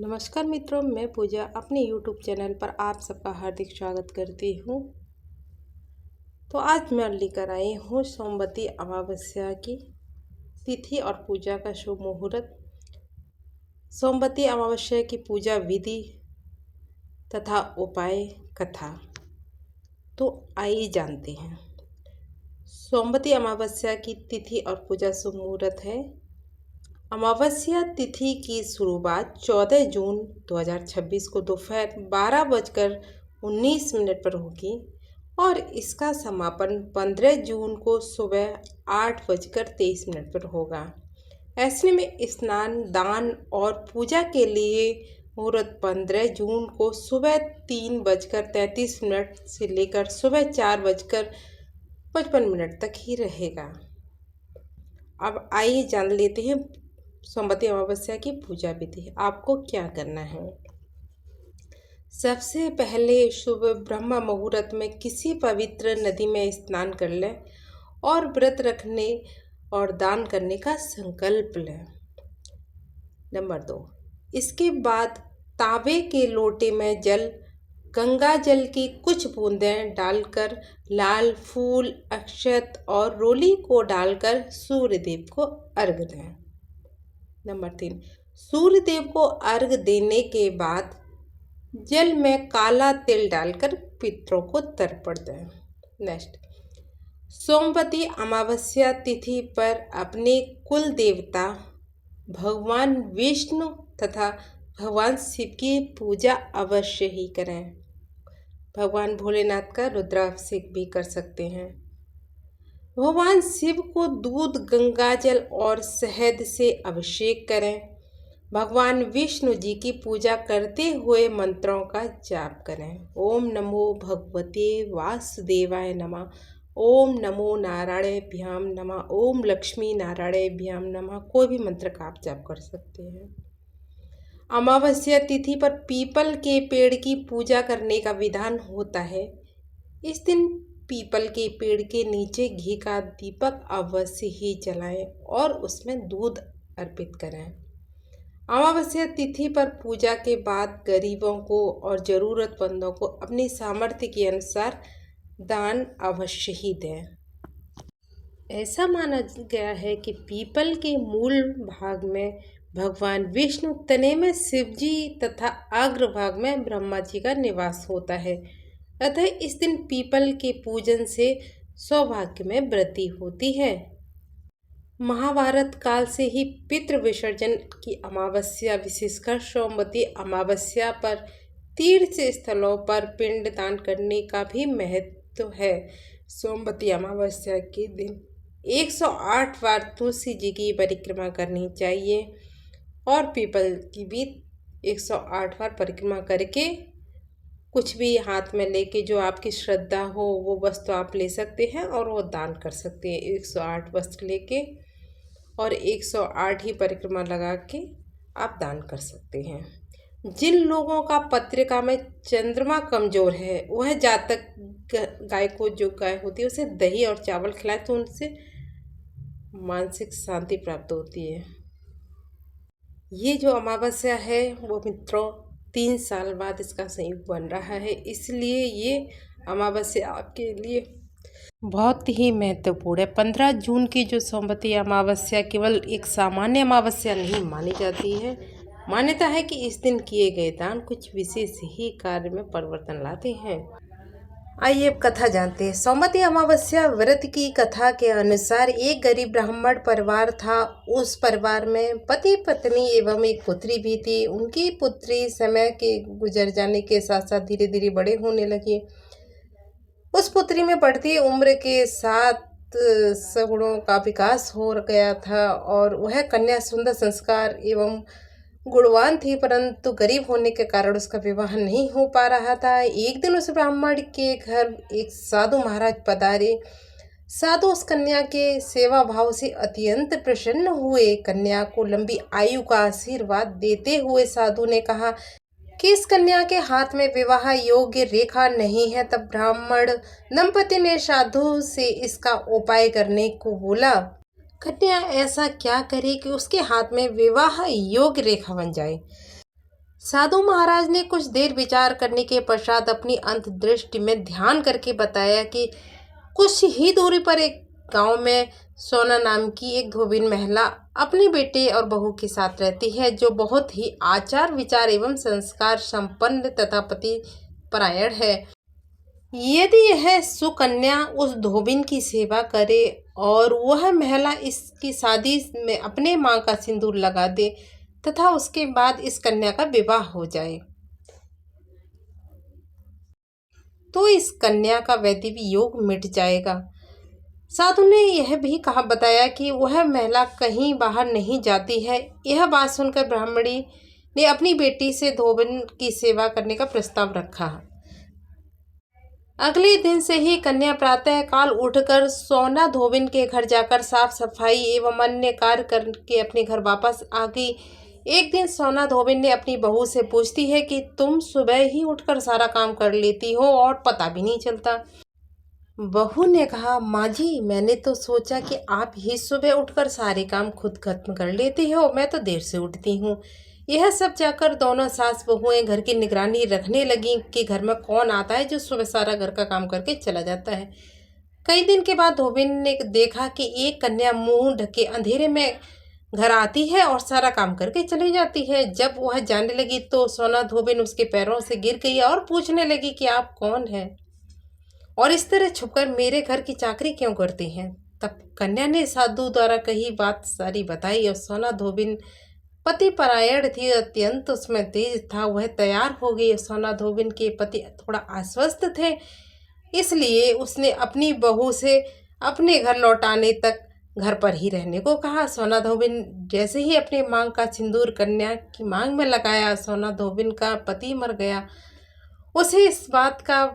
नमस्कार मित्रों, मैं पूजा अपने YouTube चैनल पर आप सबका हार्दिक स्वागत करती हूँ। तो आज मैं लेकर आई हूँ सोमवती अमावस्या की तिथि और पूजा का शुभ मुहूर्त। सोमवती अमावस्या की पूजा विधि तथा उपाय कथा। तो आइए जानते हैं। सोमवती अमावस्या की तिथि और पूजा शुभ मुहूर्त है। अमावस्या तिथि की शुरुआत 14 जून 2026 को दोपहर 12:19 पर होगी और इसका समापन 15 जून को सुबह 8:23 पर होगा। ऐसे में स्नान, दान और पूजा के लिए मुहूर्त 15 जून को सुबह 3:33 से लेकर सुबह 4:55 तक ही रहेगा। अब आइए जान लेते हैं सोमवती अमावस्या की पूजा विधि। आपको क्या करना है? सबसे पहले शुभ ब्रह्म मुहूर्त में किसी पवित्र नदी में स्नान कर लें और व्रत रखने और दान करने का संकल्प लें। नंबर 2, इसके बाद तांबे के लोटे में गंगा जल की कुछ बूंदें डालकर लाल फूल, अक्षत और रोली को डालकर सूर्य देव को अर्घ्य दें। नंबर 3, सूर्य देव को अर्घ्य देने के बाद जल में काला तिल डालकर पितरों को तर्पण दें। नेक्स्ट, सोमवती अमावस्या तिथि पर अपने कुल देवता भगवान विष्णु तथा भगवान शिव की पूजा अवश्य ही करें। भगवान भोलेनाथ का रुद्राभिषेक भी कर सकते हैं। भगवान शिव को दूध, गंगाजल और शहद से अभिषेक करें। भगवान विष्णु जी की पूजा करते हुए मंत्रों का जाप करें। ओम नमो भगवते वासुदेवाय नमः, ओम नमो नारायणभ्याम नमः, ओम लक्ष्मी नारायणभ्याम नमः। कोई भी मंत्र का आप जाप कर सकते हैं। अमावस्या तिथि पर पीपल के पेड़ की पूजा करने का विधान होता है। इस दिन पीपल के पेड़ के नीचे घी का दीपक अवश्य ही जलाएं और उसमें दूध अर्पित करें। अमावस्या तिथि पर पूजा के बाद गरीबों को और ज़रूरतमंदों को अपनी सामर्थ्य के अनुसार दान अवश्य ही दें। ऐसा माना गया है कि पीपल के मूल भाग में भगवान विष्णु, तने में शिव जी तथा अग्रभाग में ब्रह्मा जी का निवास होता है। अतः इस दिन पीपल के पूजन से सौभाग्य में वृद्धि होती है। महाभारत काल से ही पितृ विसर्जन की अमावस्या, विशेषकर सोमवती अमावस्या पर तीर्थ स्थलों पर पिंड दान करने का भी महत्व है। सोमवती अमावस्या के दिन 108 बार तुलसी जी की परिक्रमा करनी चाहिए और पीपल की भी 108 बार परिक्रमा करके कुछ भी हाथ में लेके जो आपकी श्रद्धा हो वो वस्तु आप ले सकते हैं और वो दान कर सकते हैं। 108 वस्त्र लेके और 108 ही परिक्रमा लगा के आप दान कर सकते हैं। जिन लोगों का पत्रिका में चंद्रमा कमजोर है वह जातक गाय को, जो गाय होती है, उसे दही और चावल खिलाए तो उनसे मानसिक शांति प्राप्त होती है। ये जो अमावस्या है वो मित्रों 3 साल बाद इसका संयोग बन रहा है, इसलिए ये अमावस्या आपके लिए बहुत ही महत्वपूर्ण है। 15 जून की जो सोमवती अमावस्या केवल एक सामान्य अमावस्या नहीं मानी जाती है। मान्यता है कि इस दिन किए गए दान कुछ विशेष ही कार्य में परिवर्तन लाते हैं। आइए अब कथा जानते हैं। सोमवती अमावस्या व्रत की कथा के अनुसार एक गरीब ब्राह्मण परिवार था। उस परिवार में पति, पत्नी एवं एक पुत्री भी थी। उनकी पुत्री समय के गुजर जाने के साथ साथ धीरे धीरे बड़े होने लगी। उस पुत्री में बढ़ती उम्र के साथ सगुणों का विकास हो गया था और वह कन्या सुंदर, संस्कार एवं गुणवान थी, परंतु गरीब होने के कारण उसका विवाह नहीं हो पा रहा था। एक दिन उस ब्राह्मण के घर एक साधु महाराज पधारे। साधु उस कन्या के सेवा भाव से अत्यंत प्रसन्न हुए। कन्या को लंबी आयु का आशीर्वाद देते हुए साधु ने कहा कि इस कन्या के हाथ में विवाह योग्य रेखा नहीं है। तब ब्राह्मण दंपति ने साधु से इसका उपाय करने को बोला। कन्या ऐसा क्या करे कि उसके हाथ में विवाह योग्य रेखा बन जाए? साधु महाराज ने कुछ देर विचार करने के पश्चात अपनी अंतर्दृष्टि में ध्यान करके बताया कि कुछ ही दूरी पर एक गांव में सोना नाम की एक धोबिन महिला अपने बेटे और बहू के साथ रहती है, जो बहुत ही आचार विचार एवं संस्कार संपन्न तथा पति परायण है। यदि यह सुकन्या उस धोबिन की सेवा करे और वह महिला इसकी शादी में अपने मां का सिंदूर लगा दे तथा उसके बाद इस कन्या का विवाह हो जाए, तो इस कन्या का वैदिक योग मिट जाएगा। साधु ने यह भी कहा बताया कि वह महिला कहीं बाहर नहीं जाती है। यह बात सुनकर ब्राह्मणी ने अपनी बेटी से धोबिन की सेवा करने का प्रस्ताव रखा। अगले दिन से ही कन्या प्रातः काल उठकर सोना धोबिन के घर जाकर साफ सफाई एवं अन्य कार्य करके अपने घर वापस आ गई। एक दिन सोना धोबिन ने अपनी बहू से पूछती है कि तुम सुबह ही उठकर सारा काम कर लेती हो और पता भी नहीं चलता। बहू ने कहा, माँ जी, मैंने तो सोचा कि आप ही सुबह उठकर सारे काम खुद खत्म कर लेती हो, मैं तो देर से उठती हूँ। यह सब जाकर दोनों सास बहुएं घर की निगरानी रखने लगी कि घर में कौन आता है जो सुबह सारा घर का काम करके चला जाता है। कई दिन के बाद धोबिन ने देखा कि एक कन्या मुंह ढके अंधेरे में घर आती है और सारा काम करके चली जाती है। जब वह जाने लगी तो सोना धोबिन उसके पैरों से गिर गई और पूछने लगी कि आप कौन हैं और इस तरह छुपकर मेरे घर की चाकरी क्यों करती हैं। तब कन्या ने साधु द्वारा कही बात सारी बताई और सोना धोबिन पति परायण थी, अत्यंत उसमें तेज था। वह तैयार हो गई। सोना धोबिन के पति थोड़ा अस्वस्थ थे, इसलिए उसने अपनी बहू से अपने घर लौटाने तक घर पर ही रहने को कहा। सोना धोबिन जैसे ही अपने मांग का सिंदूर कन्या की मांग में लगाया, सोना धोबिन का पति मर गया। उसे इस बात का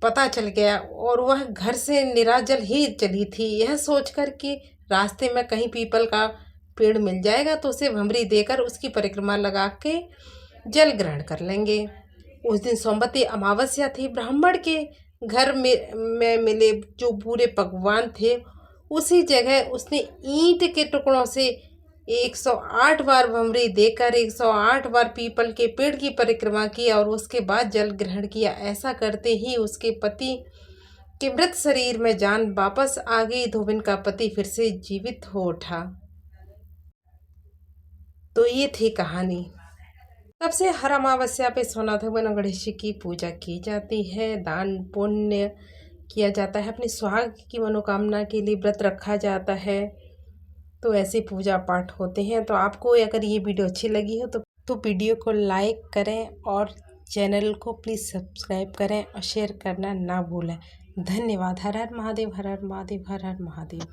पता चल गया और वह घर से निराजल ही चली थी। यह सोचकर कि रास्ते में कहीं पीपल का पेड़ मिल जाएगा तो उसे भंवरी देकर उसकी परिक्रमा लगा के जल ग्रहण कर लेंगे। उस दिन सोमवती अमावस्या थी। ब्राह्मण के घर में मिले जो पूरे पकवान थे, उसी जगह उसने ईंट के टुकड़ों से 108 बार भंवरी देकर 108 बार पीपल के पेड़ की परिक्रमा की और उसके बाद जल ग्रहण किया। ऐसा करते ही उसके पति के मृत शरीर में जान वापस आ गई। धोबिन का पति फिर से जीवित हो उठा। तो ये थी कहानी। तब से हर अमावस्या पे सोना धोबिन और गणेश जी की पूजा की जाती है, दान पुण्य किया जाता है, अपनी सुहाग की मनोकामना के लिए व्रत रखा जाता है। तो ऐसे पूजा पाठ होते हैं। तो आपको अगर ये वीडियो अच्छी लगी हो तो वीडियो को लाइक करें और चैनल को प्लीज़ सब्सक्राइब करें और शेयर करना ना भूलें। धन्यवाद। हर हर महादेव, हर हर महादेव, हर हर महादेव।